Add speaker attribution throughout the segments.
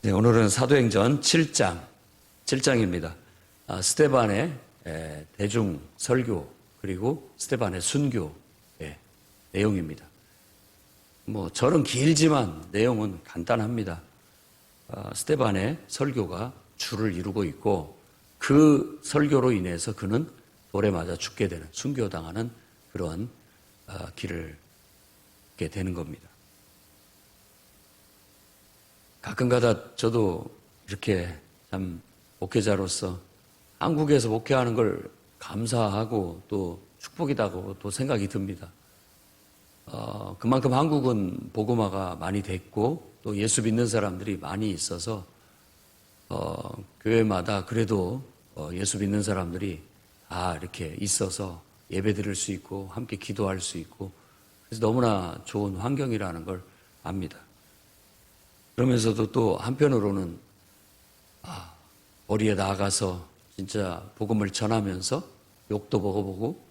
Speaker 1: 네, 오늘은 사도행전 7장입니다. 스데반의 대중 설교 그리고 스데반의 순교의 내용입니다. 절은 길지만 내용은 간단합니다. 스데반의 설교가 주를 이루고 있고 그 설교로 인해서 그는 돌에 맞아 죽게 되는, 순교당하는 그런 길을 걷게 되는 겁니다. 가끔가다 저도 이렇게 참 목회자로서 한국에서 목회하는 걸 감사하고 또 축복이라고 또 생각이 듭니다. 그만큼 한국은 복음화가 많이 됐고 또 예수 믿는 사람들이 많이 있어서 교회마다 그래도 예수 믿는 사람들이 이렇게 있어서 예배 드릴 수 있고 함께 기도할 수 있고 그래서 너무나 좋은 환경이라는 걸 압니다. 그러면서도 또 한편으로는 거리에 나가서 진짜 복음을 전하면서 욕도 먹어보고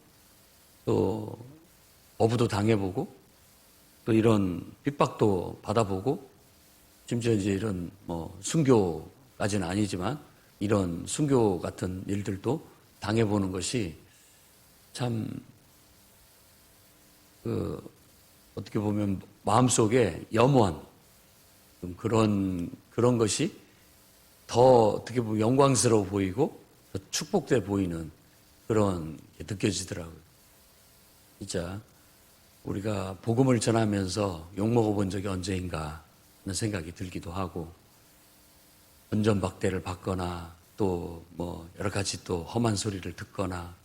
Speaker 1: 또 어부도 당해보고 또 이런 핍박도 받아보고 심지어 이제 이런 순교까지는 아니지만 이런 순교 같은 일들도 당해보는 것이 참 어떻게 보면 마음속에 염원 그런 것이 더 어떻게 보면 영광스러워 보이고 더 축복돼 보이는 그런 게 느껴지더라고요. 진짜 우리가 복음을 전하면서 욕먹어본 적이 언제인가 하는 생각이 들기도 하고 언전박대를 받거나 또 여러 가지 또 험한 소리를 듣거나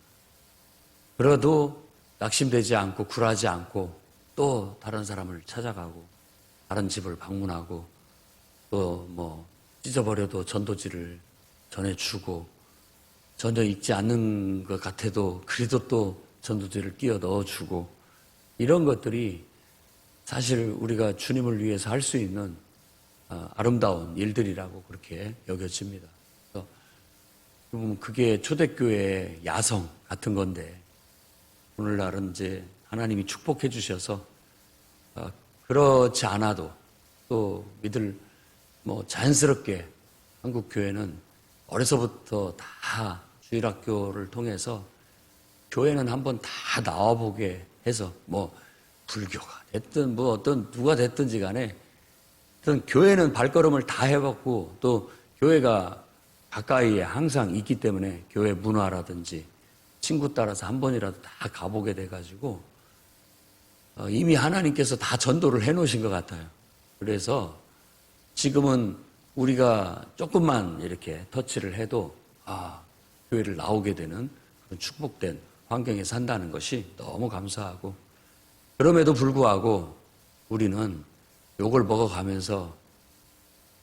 Speaker 1: 그래도 낙심되지 않고 굴하지 않고 또 다른 사람을 찾아가고 다른 집을 방문하고 또 찢어버려도 전도지를 전해주고 전혀 읽지 않는 것 같아도 그래도 또 전도지를 끼워 넣어주고 이런 것들이 사실 우리가 주님을 위해서 할 수 있는 아름다운 일들이라고 그렇게 여겨집니다. 그래서 그게 초대교회의 야성 같은 건데 오늘날은 이제 하나님이 축복해 주셔서 그렇지 않아도 또 자연스럽게 한국 교회는 어려서부터 다 주일학교를 통해서 교회는 한번 다 나와보게 해서 불교가 됐든 누가 됐든지 간에 어떤 교회는 발걸음을 다 해봤고 또 교회가 가까이에 항상 있기 때문에 교회 문화라든지 친구 따라서 한 번이라도 다 가보게 돼가지고 이미 하나님께서 다 전도를 해놓으신 것 같아요. 그래서 지금은 우리가 조금만 이렇게 터치를 해도 교회를 나오게 되는 그런 축복된 환경에 산다는 것이 너무 감사하고 그럼에도 불구하고 우리는 욕을 먹어가면서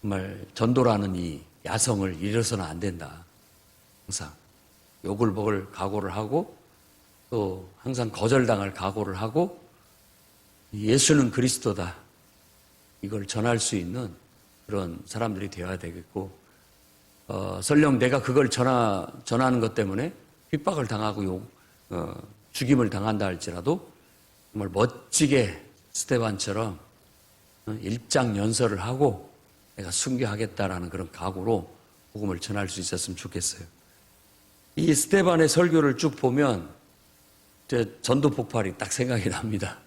Speaker 1: 정말 전도라는 이 야성을 잃어서는 안 된다. 항상 욕을 먹을 각오를 하고 또 항상 거절당할 각오를 하고 예수는 그리스도다. 이걸 전할 수 있는 그런 사람들이 되어야 되겠고 설령 내가 그걸 전하는 것 때문에 핍박을 당하고 죽임을 당한다 할지라도 정말 멋지게 스데반처럼 일장연설을 하고 내가 순교하겠다라는 그런 각오로 복음을 전할 수 있었으면 좋겠어요. 이 스데반의 설교를 쭉 보면 전도 폭발이 딱 생각이 납니다.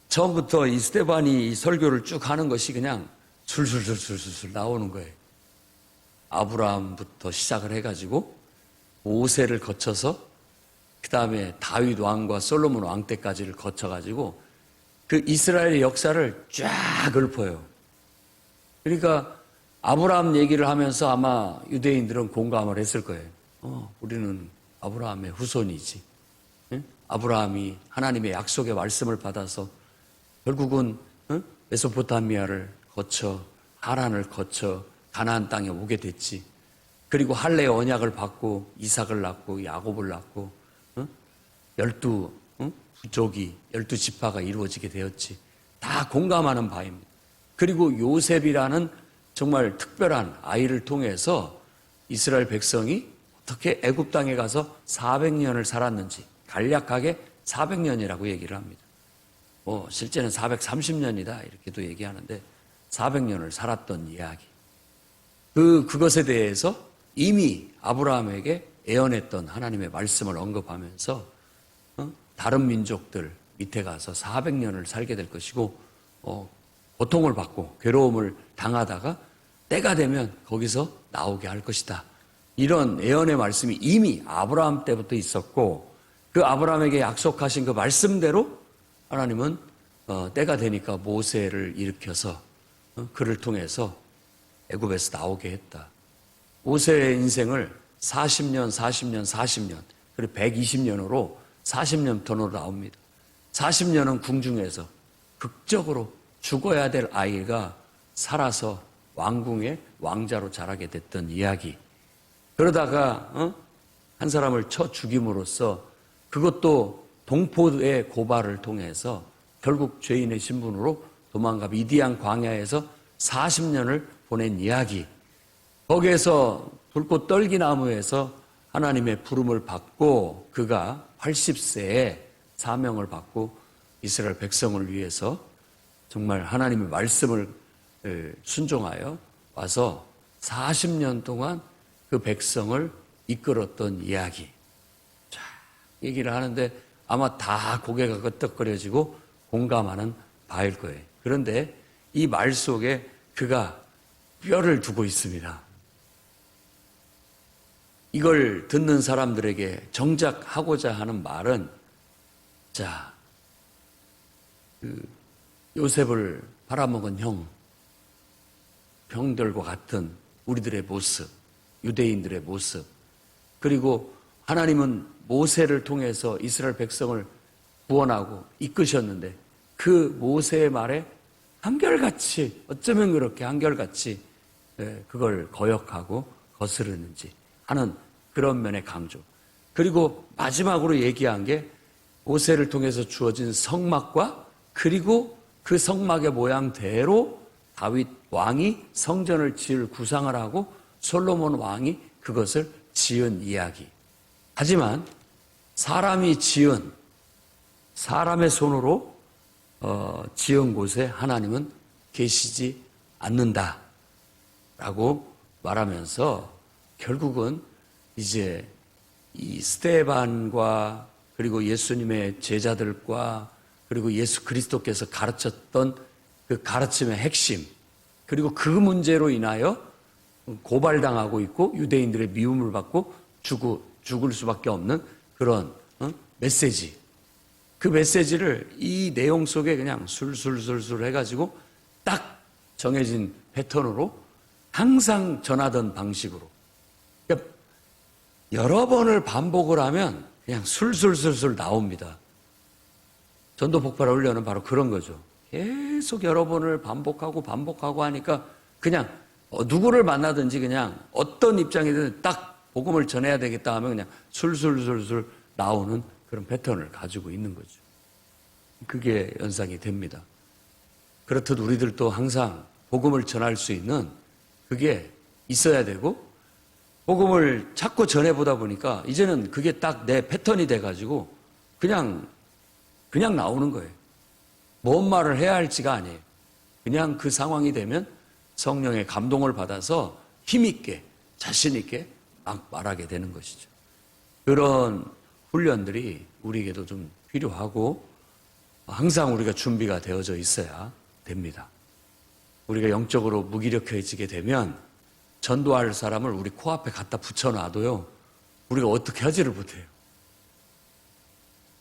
Speaker 1: 처음부터 이 스데반이 이 설교를 쭉 하는 것이 그냥 술술술술술 나오는 거예요. 아브라함부터 시작을 해가지고 모세를 거쳐서 그 다음에 다윗 왕과 솔로몬 왕 때까지를 거쳐가지고 그 이스라엘의 역사를 쫙 읊어요. 그러니까 아브라함 얘기를 하면서 아마 유대인들은 공감을 했을 거예요. 우리는 아브라함의 후손이지. 아브라함이 하나님의 약속의 말씀을 받아서 결국은 메소포타미아를 거쳐 하란을 거쳐 가나안 땅에 오게 됐지. 그리고 할례의 언약을 받고 이삭을 낳고 야곱을 낳고 12 부족이 12지파가 이루어지게 되었지. 다 공감하는 바입니다. 그리고 요셉이라는 정말 특별한 아이를 통해서 이스라엘 백성이 어떻게 애굽 땅에 가서 400년을 살았는지 간략하게 400년이라고 얘기를 합니다. 실제는 430년이다 이렇게도 얘기하는데 400년을 살았던 이야기. 그것에 대해서 이미 아브라함에게 예언했던 하나님의 말씀을 언급하면서 다른 민족들 밑에 가서 400년을 살게 될 것이고 고통을 받고 괴로움을 당하다가 때가 되면 거기서 나오게 할 것이다. 이런 예언의 말씀이 이미 아브라함 때부터 있었고 그 아브라함에게 약속하신 그 말씀대로 하나님은 때가 되니까 모세를 일으켜서 그를 통해서 애굽에서 나오게 했다. 모세의 인생을 40년, 그리고 120년으로 40년턴으로 나옵니다. 40년은 궁중에서 극적으로 죽어야 될 아이가 살아서 왕궁의 왕자로 자라게 됐던 이야기. 그러다가 한 사람을 쳐 죽임으로써 그것도 동포의 고발을 통해서 결국 죄인의 신분으로 도망가 미디안 광야에서 40년을 보낸 이야기. 거기에서 불꽃 떨기나무에서 하나님의 부름을 받고 그가 80세에 사명을 받고 이스라엘 백성을 위해서 정말 하나님의 말씀을 순종하여 와서 40년 동안 그 백성을 이끌었던 이야기. 자, 얘기를 하는데 아마 다 고개가 끄덕거려지고 공감하는 바일 거예요. 그런데 이 말 속에 그가 뼈를 두고 있습니다. 이걸 듣는 사람들에게 정작 하고자 하는 말은 자, 요셉을 팔아먹은 형들과 같은 우리들의 모습, 유대인들의 모습, 그리고 하나님은 모세를 통해서 이스라엘 백성을 구원하고 이끄셨는데 그 모세의 말에 한결같이 어쩌면 그렇게 한결같이 그걸 거역하고 거스르는지 하는 그런 면의 강조. 그리고 마지막으로 얘기한 게 모세를 통해서 주어진 성막과 그리고 그 성막의 모양대로 다윗 왕이 성전을 지을 구상을 하고 솔로몬 왕이 그것을 지은 이야기. 하지만 사람이 지은 사람의 손으로 지은 곳에 하나님은 계시지 않는다라고 말하면서 결국은 이제 이 스데반과 그리고 예수님의 제자들과 그리고 예수 그리스도께서 가르쳤던 그 가르침의 핵심, 그리고 그 문제로 인하여 고발당하고 있고 유대인들의 미움을 받고 죽을 수밖에 없는 그런 메시지. 그 메시지를 이 내용 속에 그냥 술술술술 해가지고 딱 정해진 패턴으로 항상 전하던 방식으로. 그러니까 여러 번을 반복을 하면 그냥 술술술술 나옵니다. 전도 폭발 훈련은 바로 그런 거죠. 계속 여러 번을 반복하고 하니까 그냥 누구를 만나든지 그냥 어떤 입장이든 딱 복음을 전해야 되겠다 하면 그냥 술술술술 나오는 그런 패턴을 가지고 있는 거죠. 그게 연상이 됩니다. 그렇듯 우리들도 항상 복음을 전할 수 있는 그게 있어야 되고 복음을 자꾸 전해보다 보니까 이제는 그게 딱 내 패턴이 돼가지고 그냥 나오는 거예요. 뭔 말을 해야 할지가 아니에요. 그냥 그 상황이 되면 성령의 감동을 받아서 힘있게 자신있게 막 말하게 되는 것이죠. 그런 훈련들이 우리에게도 좀 필요하고 항상 우리가 준비가 되어져 있어야 됩니다. 우리가 영적으로 무기력해지게 되면 전도할 사람을 우리 코앞에 갖다 붙여놔도요, 우리가 어떻게 하지를 못해요.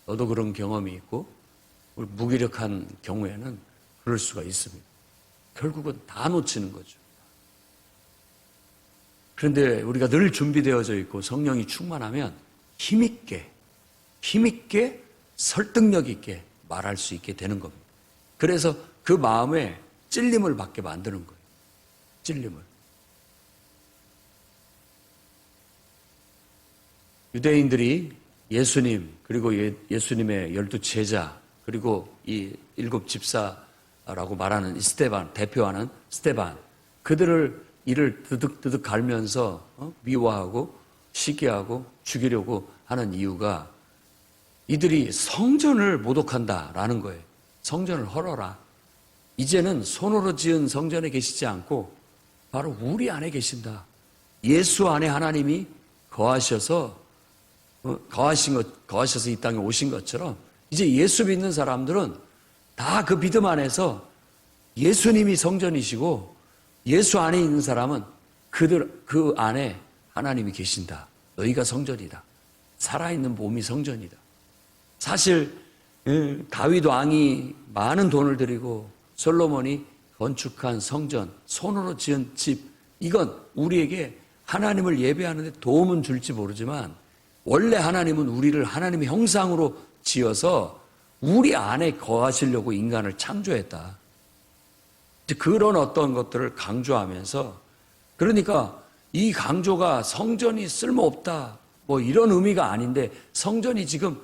Speaker 1: 너도 그런 경험이 있고 우리 무기력한 경우에는 그럴 수가 있습니다. 결국은 다 놓치는 거죠. 그런데 우리가 늘 준비되어져 있고 성령이 충만하면 힘있게 설득력 있게 말할 수 있게 되는 겁니다. 그래서 그 마음에 찔림을 받게 만드는 거예요. 찔림을. 유대인들이 예수님 그리고 예수님의 12 제자 그리고 이 7 집사라고 말하는 이 스데반, 대표하는 스데반, 그들을 이를 드득드득 갈면서 미워하고 시기하고 죽이려고 하는 이유가 이들이 성전을 모독한다라는 거예요. 성전을 헐어라. 이제는 손으로 지은 성전에 계시지 않고 바로 우리 안에 계신다. 예수 안에 하나님이 거하셔서 이 땅에 오신 것처럼 이제 예수 믿는 사람들은 다 그 믿음 안에서 예수님이 성전이시고 예수 안에 있는 사람은 그 안에 하나님이 계신다. 너희가 성전이다. 살아있는 몸이 성전이다. 사실 다윗 왕이 많은 돈을 들이고 솔로몬이 건축한 성전, 손으로 지은 집, 이건 우리에게 하나님을 예배하는 데 도움은 줄지 모르지만 원래 하나님은 우리를 하나님의 형상으로 지어서 우리 안에 거하시려고 인간을 창조했다. 그런 어떤 것들을 강조하면서, 그러니까 이 강조가 성전이 쓸모없다 뭐 이런 의미가 아닌데, 성전이 지금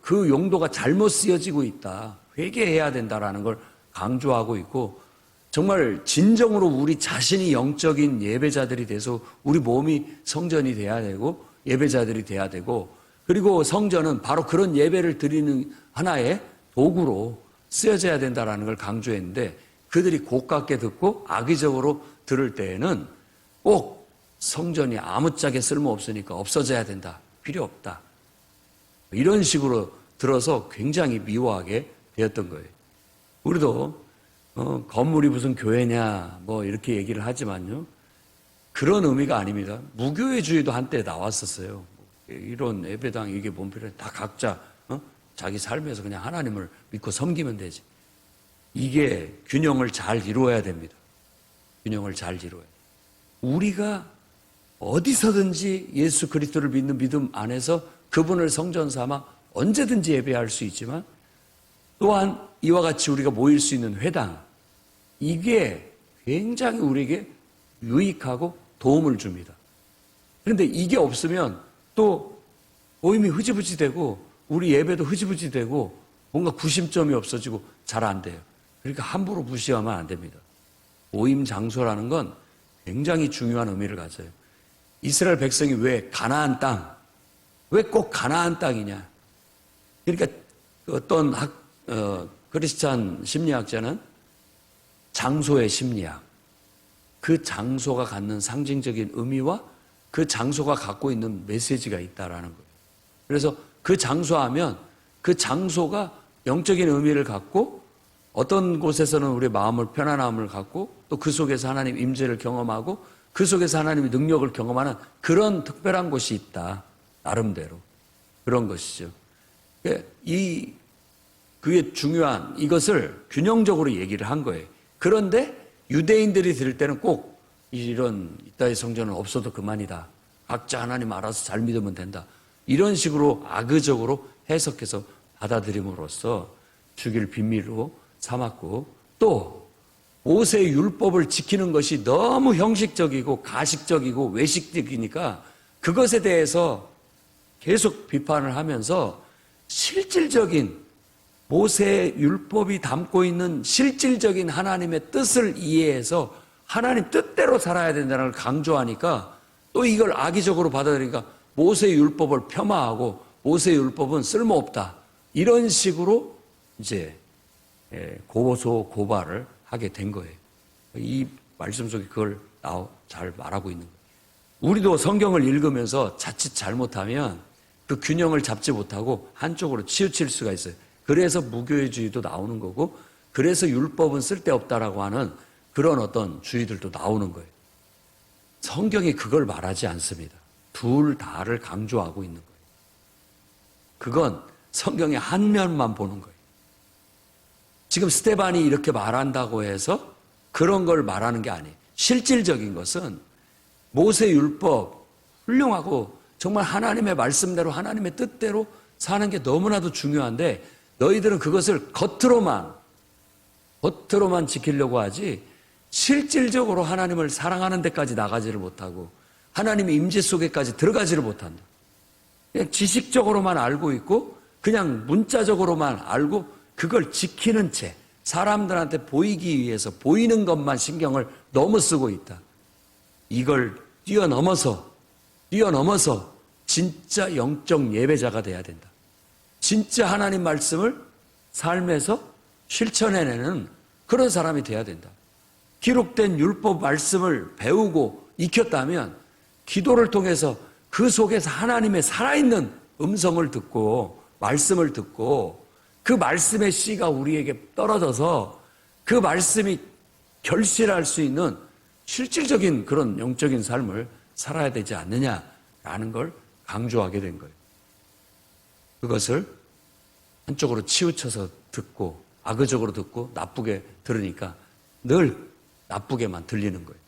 Speaker 1: 그 용도가 잘못 쓰여지고 있다, 회개해야 된다라는 걸 강조하고 있고, 정말 진정으로 우리 자신이 영적인 예배자들이 돼서 우리 몸이 성전이 돼야 되고 예배자들이 돼야 되고, 그리고 성전은 바로 그런 예배를 드리는 하나의 도구로 쓰여져야 된다라는 걸 강조했는데, 그들이 고깝게 듣고 악의적으로 들을 때에는 꼭 성전이 아무짝에 쓸모없으니까 없어져야 된다, 필요 없다, 이런 식으로 들어서 굉장히 미워하게 되었던 거예요. 우리도 건물이 무슨 교회냐 뭐 이렇게 얘기를 하지만요, 그런 의미가 아닙니다. 무교회주의도 한때 나왔었어요. 이런 예배당 이게 뭔 필요해, 다 각자 자기 삶에서 그냥 하나님을 믿고 섬기면 되지. 이게 균형을 잘 이루어야 됩니다. 균형을 잘 이루어야 돼요. 우리가 어디서든지 예수 그리스도를 믿는 믿음 안에서 그분을 성전 삼아 언제든지 예배할 수 있지만, 또한 이와 같이 우리가 모일 수 있는 회당, 이게 굉장히 우리에게 유익하고 도움을 줍니다. 그런데 이게 없으면 또 모임이 흐지부지 되고 우리 예배도 흐지부지 되고 뭔가 구심점이 없어지고 잘 안 돼요. 그러니까 함부로 무시하면 안 됩니다. 모임 장소라는 건 굉장히 중요한 의미를 가져요. 이스라엘 백성이 왜 가나안 땅, 왜 꼭 가나안 땅이냐? 그러니까 어떤 크리스찬 심리학자는 장소의 심리학, 그 장소가 갖는 상징적인 의미와 그 장소가 갖고 있는 메시지가 있다라는 거예요. 그래서 그 장소 하면 그 장소가 영적인 의미를 갖고, 어떤 곳에서는 우리의 마음을 편안함을 갖고, 또 그 속에서 하나님 임재를 경험하고 그 속에서 하나님의 능력을 경험하는 그런 특별한 곳이 있다, 나름대로 그런 것이죠. 그게 중요한, 이것을 균형적으로 얘기를 한 거예요. 그런데 유대인들이 들을 때는 꼭 이런 이따의 성전은 없어도 그만이다, 각자 하나님 알아서 잘 믿으면 된다, 이런 식으로 악의적으로 해석해서 받아들임으로써 주기를 비밀로 삼았고, 또 모세의 율법을 지키는 것이 너무 형식적이고 가식적이고 외식적이니까 그것에 대해서 계속 비판을 하면서 실질적인 모세의 율법이 담고 있는 실질적인 하나님의 뜻을 이해해서 하나님 뜻대로 살아야 된다는 걸 강조하니까, 또 이걸 악의적으로 받아들이니까 모세의 율법을 폄하하고 모세의 율법은 쓸모없다, 이런 식으로 이제 고발을 하게 된 거예요. 이 말씀 속에 그걸 잘 말하고 있는 거예요. 우리도 성경을 읽으면서 자칫 잘못하면 그 균형을 잡지 못하고 한쪽으로 치우칠 수가 있어요. 그래서 무교회주의도 나오는 거고, 그래서 율법은 쓸데없다라고 하는 그런 어떤 주의들도 나오는 거예요. 성경이 그걸 말하지 않습니다. 둘 다를 강조하고 있는 거예요. 그건 성경의 한 면만 보는 거예요. 지금 스데반이 이렇게 말한다고 해서 그런 걸 말하는 게 아니에요. 실질적인 것은 모세 율법 훌륭하고 정말 하나님의 말씀대로 하나님의 뜻대로 사는 게 너무나도 중요한데, 너희들은 그것을 겉으로만 지키려고 하지 실질적으로 하나님을 사랑하는 데까지 나가지를 못하고 하나님의 임재 속에까지 들어가지를 못한다. 그냥 지식적으로만 알고 있고 그냥 문자적으로만 알고 그걸 지키는 채 사람들한테 보이기 위해서 보이는 것만 신경을 너무 쓰고 있다. 이걸 뛰어넘어서 진짜 영적 예배자가 돼야 된다. 진짜 하나님 말씀을 삶에서 실천해내는 그런 사람이 돼야 된다. 기록된 율법 말씀을 배우고 익혔다면 기도를 통해서 그 속에서 하나님의 살아있는 음성을 듣고 말씀을 듣고 그 말씀의 씨가 우리에게 떨어져서 그 말씀이 결실할 수 있는 실질적인 그런 영적인 삶을 살아야 되지 않느냐라는 걸 강조하게 된 거예요. 그것을 한쪽으로 치우쳐서 듣고 악의적으로 듣고 나쁘게 들으니까 늘 나쁘게만 들리는 거예요.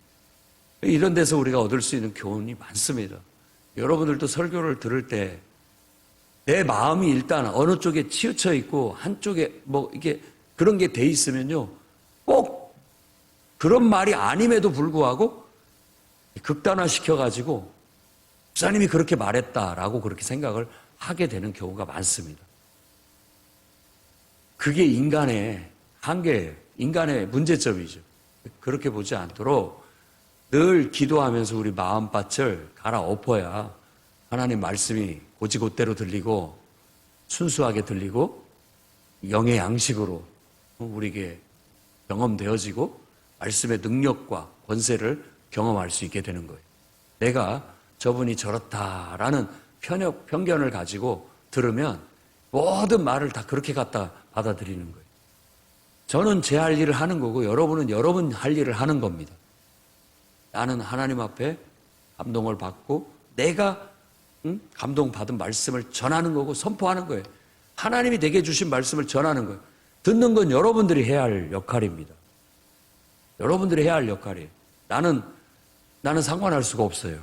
Speaker 1: 이런 데서 우리가 얻을 수 있는 교훈이 많습니다. 여러분들도 설교를 들을 때 내 마음이 일단 어느 쪽에 치우쳐 있고 한쪽에 뭐 이게 그런 게 돼 있으면요, 꼭 그런 말이 아님에도 불구하고 극단화시켜가지고 목사님이 그렇게 말했다라고 그렇게 생각을 하게 되는 경우가 많습니다. 그게 인간의 한계예요. 인간의 문제점이죠. 그렇게 보지 않도록 늘 기도하면서 우리 마음밭을 갈아엎어야 하나님 말씀이 고지곳대로 들리고 순수하게 들리고 영의 양식으로 우리에게 경험되어지고 말씀의 능력과 권세를 경험할 수 있게 되는 거예요. 내가 저분이 저렇다라는 편견을 가지고 들으면 모든 말을 다 그렇게 갖다 받아들이는 거예요. 저는 제 할 일을 하는 거고 여러분은 여러분 할 일을 하는 겁니다. 나는 하나님 앞에 감동을 받고 내가 감동받은 말씀을 전하는 거고 선포하는 거예요. 하나님이 내게 주신 말씀을 전하는 거예요. 듣는 건 여러분들이 해야 할 역할입니다. 여러분들이 해야 할 역할이에요. 나는 상관할 수가 없어요.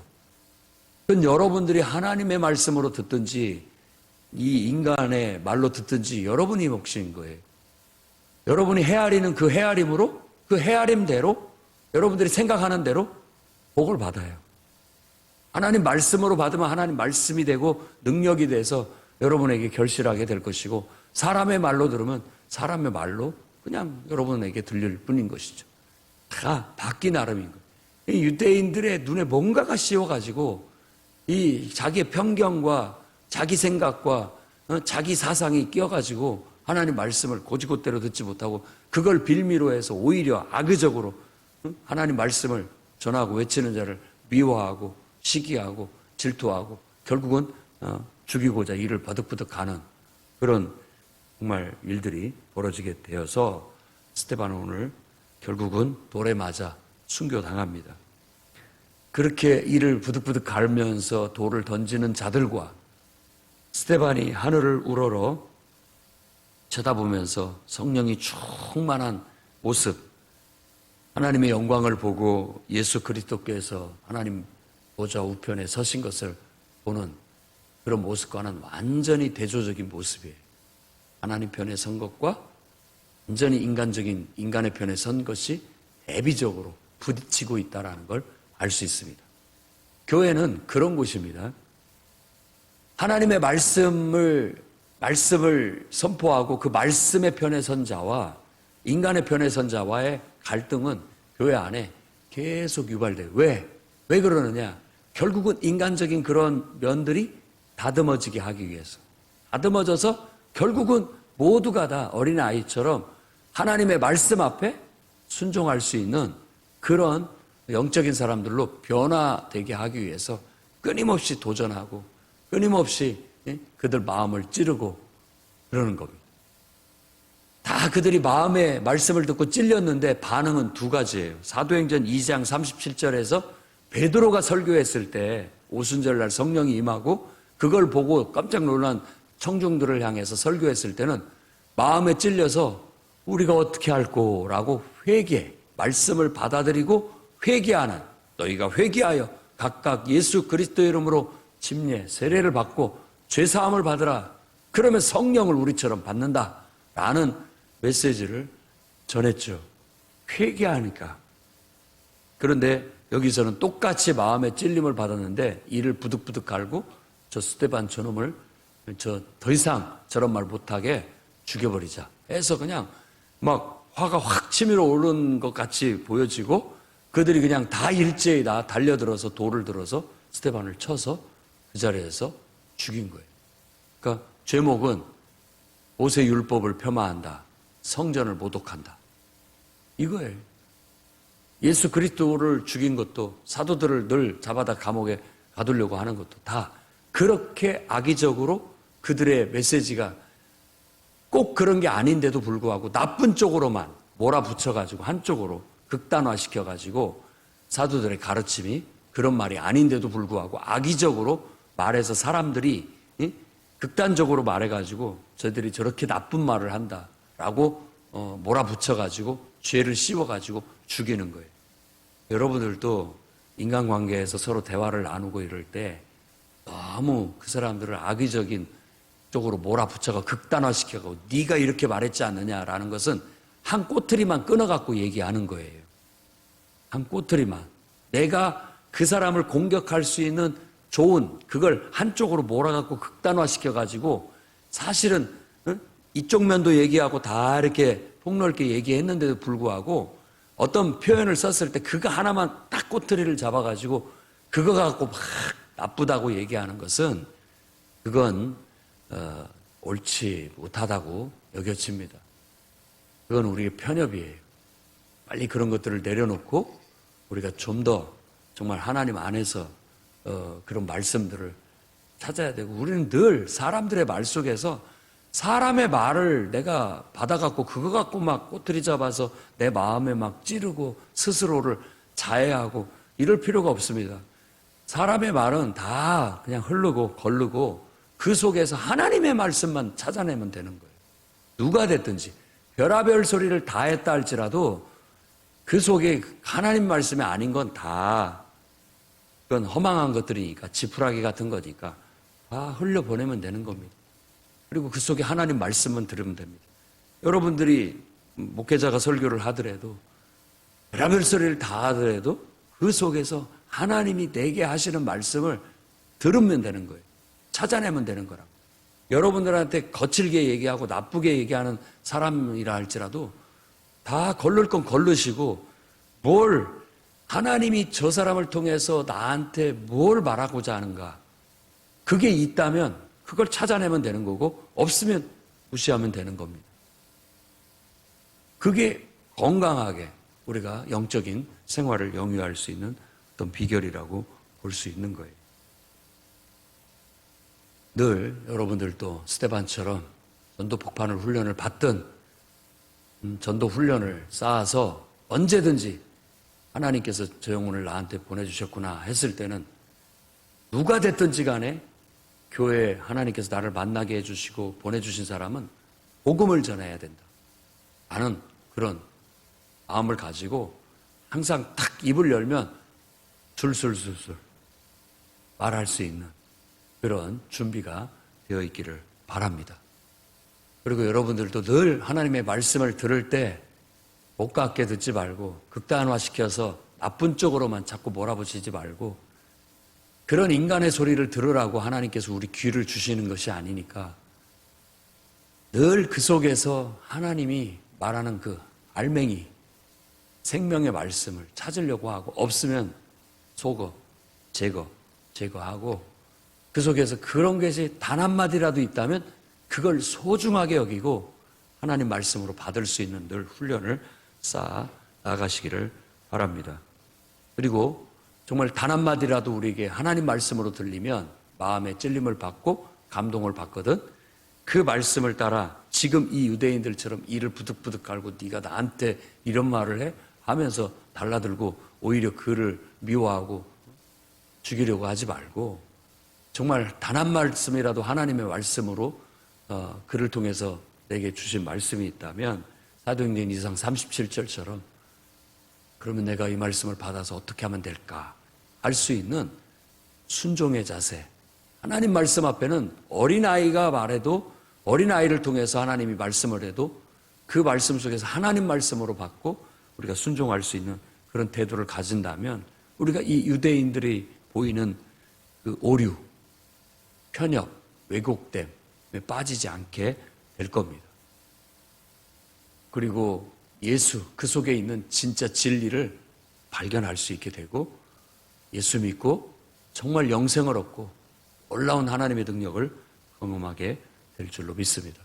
Speaker 1: 그건 여러분들이 하나님의 말씀으로 듣든지 이 인간의 말로 듣든지 여러분이 몫인 거예요. 여러분이 헤아리는 그 헤아림으로 그 헤아림대로 여러분들이 생각하는 대로 복을 받아요. 하나님 말씀으로 받으면 하나님 말씀이 되고 능력이 돼서 여러분에게 결실하게 될 것이고 사람의 말로 들으면 사람의 말로 그냥 여러분에게 들릴 뿐인 것이죠. 다 받기 나름인 거예요. 이 유대인들의 눈에 뭔가가 씌워가지고 이 자기의 편견과 자기 생각과 자기 사상이 끼어가지고 하나님 말씀을 고지곳대로 듣지 못하고 그걸 빌미로 해서 오히려 악의적으로 하나님 말씀을 전하고 외치는 자를 미워하고 시기하고 질투하고 결국은 죽이고자 이를 버득버득하는 그런 정말 일들이 벌어지게 되어서 스데반은 오늘 결국은 돌에 맞아 순교당합니다. 그렇게 이를 부득부득 갈면서 돌을 던지는 자들과 스데반이 하늘을 우러러 쳐다보면서 성령이 충만한 모습, 하나님의 영광을 보고 예수 그리스도께서 하나님 보좌 우편에 서신 것을 보는 그런 모습과는 완전히 대조적인 모습이에요. 하나님 편에 선 것과 완전히 인간적인 인간의 편에 선 것이 대비적으로 부딪히고 있다는 걸 알 수 있습니다. 교회는 그런 곳입니다. 하나님의 말씀을 선포하고 그 말씀의 편에 선 자와 인간의 편에 선 자와의 갈등은 교회 안에 계속 유발돼요. 왜 그러느냐? 결국은 인간적인 그런 면들이 다듬어지게 하기 위해서. 다듬어져서 결국은 모두가 다 어린아이처럼 하나님의 말씀 앞에 순종할 수 있는 그런 영적인 사람들로 변화되게 하기 위해서 끊임없이 도전하고 끊임없이 그들 마음을 찌르고 그러는 겁니다. 다 그들이 마음의 말씀을 듣고 찔렸는데 반응은 두 가지예요. 사도행전 2장 37절에서 베드로가 설교했을 때 오순절날 성령이 임하고 그걸 보고 깜짝 놀란 청중들을 향해서 설교했을 때는 마음에 찔려서 우리가 어떻게 할꼬라고 회개, 말씀을 받아들이고 회개하는, 너희가 회개하여 각각 예수 그리스도의 이름으로 침례, 세례를 받고 죄사함을 받으라. 그러면 성령을 우리처럼 받는다라는 메시지를 전했죠. 회개하니까. 그런데 여기서는 똑같이 마음의 찔림을 받았는데 이를 부득부득 갈고 저 스데반 저놈을 더 이상 저런 말 못하게 죽여버리자 해서 그냥 막 화가 확 치밀어 오르는 것 같이 보여지고 그들이 그냥 다 일제히 다 달려들어서 돌을 들어서 스데반을 쳐서 그 자리에서 죽인 거예요. 그러니까 제목은 모세 율법을 폄하한다. 성전을 모독한다. 이거예요. 예수 그리스도를 죽인 것도, 사도들을 늘 잡아다 감옥에 가두려고 하는 것도 다 그렇게 악의적으로 그들의 메시지가 꼭 그런 게 아닌데도 불구하고 나쁜 쪽으로만 몰아붙여가지고 한쪽으로 극단화시켜가지고 사도들의 가르침이 그런 말이 아닌데도 불구하고 악의적으로 말해서 사람들이 극단적으로 말해가지고 저희들이 저렇게 나쁜 말을 한다라고 몰아붙여가지고 죄를 씌워가지고 죽이는 거예요. 여러분들도 인간관계에서 서로 대화를 나누고 이럴 때 너무 그 사람들을 악의적인 쪽으로 몰아붙여가 극단화시켜가고 네가 이렇게 말했지 않느냐라는 것은 한 꼬투리만 끊어갖고 얘기하는 거예요. 한 꼬투리만. 내가 그 사람을 공격할 수 있는 좋은 그걸 한쪽으로 몰아갖고 극단화시켜가지고 사실은 이쪽 면도 얘기하고 다 이렇게 폭넓게 얘기했는데도 불구하고 어떤 표현을 썼을 때 그거 하나만 딱 꼬투리를 잡아가지고 그거 갖고 막 나쁘다고 얘기하는 것은 그건 옳지 못하다고 여겨집니다. 그건 우리의 편협이에요. 빨리 그런 것들을 내려놓고 우리가 좀 더 정말 하나님 안에서 그런 말씀들을 찾아야 되고 우리는 늘 사람들의 말 속에서 사람의 말을 내가 받아갖고 그거 갖고 막 꼬투리 잡아서 내 마음에 막 찌르고 스스로를 자해하고 이럴 필요가 없습니다. 사람의 말은 다 그냥 흐르고 거르고 그 속에서 하나님의 말씀만 찾아내면 되는 거예요. 누가 됐든지 별하별 소리를 다 했다 할지라도 그 속에 하나님 말씀이 아닌 건 다 그건 허망한 것들이니까 지푸라기 같은 거니까 다 흘려보내면 되는 겁니다. 그리고 그 속에 하나님 말씀만 들으면 됩니다. 여러분들이 목회자가 설교를 하더라도 별하별 소리를 다 하더라도 그 속에서 하나님이 내게 하시는 말씀을 들으면 되는 거예요. 찾아내면 되는 거라고. 여러분들한테 거칠게 얘기하고 나쁘게 얘기하는 사람이라 할지라도 다 걸를 건 걸르시고 뭘 하나님이 저 사람을 통해서 나한테 뭘 말하고자 하는가 그게 있다면 그걸 찾아내면 되는 거고 없으면 무시하면 되는 겁니다. 그게 건강하게 우리가 영적인 생활을 영위할 수 있는 어떤 비결이라고 볼 수 있는 거예요. 늘 여러분들도 스데반처럼 전도 폭발을 훈련을 받든 전도 훈련을 쌓아서 언제든지 하나님께서 저 영혼을 나한테 보내주셨구나 했을 때는 누가 됐든지 간에 교회에 하나님께서 나를 만나게 해주시고 보내주신 사람은 복음을 전해야 된다. 나는 그런 마음을 가지고 항상 탁 입을 열면 술술술술 말할 수 있는 그런 준비가 되어 있기를 바랍니다. 그리고 여러분들도 늘 하나님의 말씀을 들을 때 못 갖게 듣지 말고 극단화시켜서 나쁜 쪽으로만 자꾸 몰아붙이지 말고 그런 인간의 소리를 들으라고 하나님께서 우리 귀를 주시는 것이 아니니까 늘 그 속에서 하나님이 말하는 그 알맹이 생명의 말씀을 찾으려고 하고 없으면 속어, 제거하고 그 속에서 그런 것이 단 한마디라도 있다면 그걸 소중하게 여기고 하나님 말씀으로 받을 수 있는 늘 훈련을 쌓아 나가시기를 바랍니다. 그리고 정말 단 한마디라도 우리에게 하나님 말씀으로 들리면 마음에 찔림을 받고 감동을 받거든 그 말씀을 따라 지금 이 유대인들처럼 이를 부득부득 갈고 네가 나한테 이런 말을 해? 하면서 달라들고 오히려 그를 미워하고 죽이려고 하지 말고 정말 단 한 말씀이라도 하나님의 말씀으로 그를 통해서 내게 주신 말씀이 있다면 사도행전 2장 37절처럼 그러면 내가 이 말씀을 받아서 어떻게 하면 될까 할 수 있는 순종의 자세. 하나님 말씀 앞에는 어린아이가 말해도 어린아이를 통해서 하나님이 말씀을 해도 그 말씀 속에서 하나님 말씀으로 받고 우리가 순종할 수 있는 그런 태도를 가진다면 우리가 이 유대인들이 보이는 그 오류, 편협, 왜곡됨에 빠지지 않게 될 겁니다. 그리고 예수, 그 속에 있는 진짜 진리를 발견할 수 있게 되고 예수 믿고 정말 영생을 얻고 놀라운 하나님의 능력을 경험하게 될 줄로 믿습니다.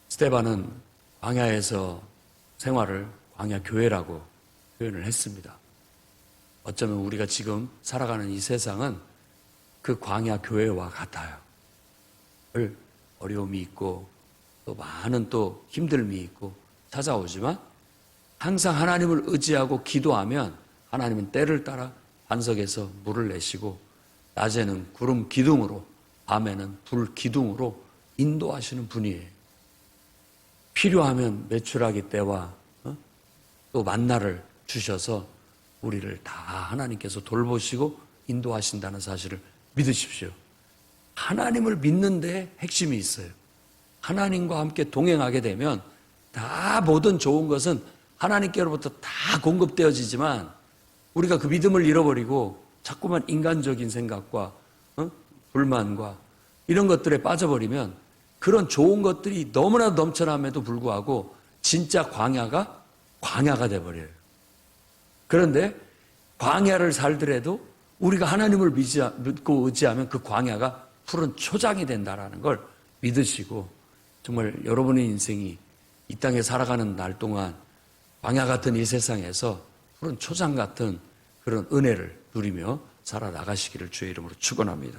Speaker 1: 스데반은 광야에서 생활을 광야 교회라고 표현을 했습니다. 어쩌면 우리가 지금 살아가는 이 세상은 그 광야 교회와 같아요. 어려움이 있고 또 많은 또 힘듦이 있고 찾아오지만 항상 하나님을 의지하고 기도하면 하나님은 때를 따라 반석에서 물을 내시고 낮에는 구름 기둥으로 밤에는 불 기둥으로 인도하시는 분이에요. 필요하면 메추라기 때와 또 만나를 주셔서 우리를 다 하나님께서 돌보시고 인도하신다는 사실을 믿으십시오. 하나님을 믿는 데 핵심이 있어요. 하나님과 함께 동행하게 되면 다 모든 좋은 것은 하나님께로부터 다 공급되어지지만 우리가 그 믿음을 잃어버리고 자꾸만 인간적인 생각과 불만과 이런 것들에 빠져버리면 그런 좋은 것들이 너무나 넘쳐남에도 불구하고 진짜 광야가 돼버려요. 그런데 광야를 살더라도 우리가 하나님을 믿고 의지하면 그 광야가 푸른 초장이 된다라는 걸 믿으시고 정말 여러분의 인생이 이 땅에 살아가는 날 동안 광야 같은 이 세상에서 푸른 초장 같은 그런 은혜를 누리며 살아나가시기를 주의 이름으로 축원합니다.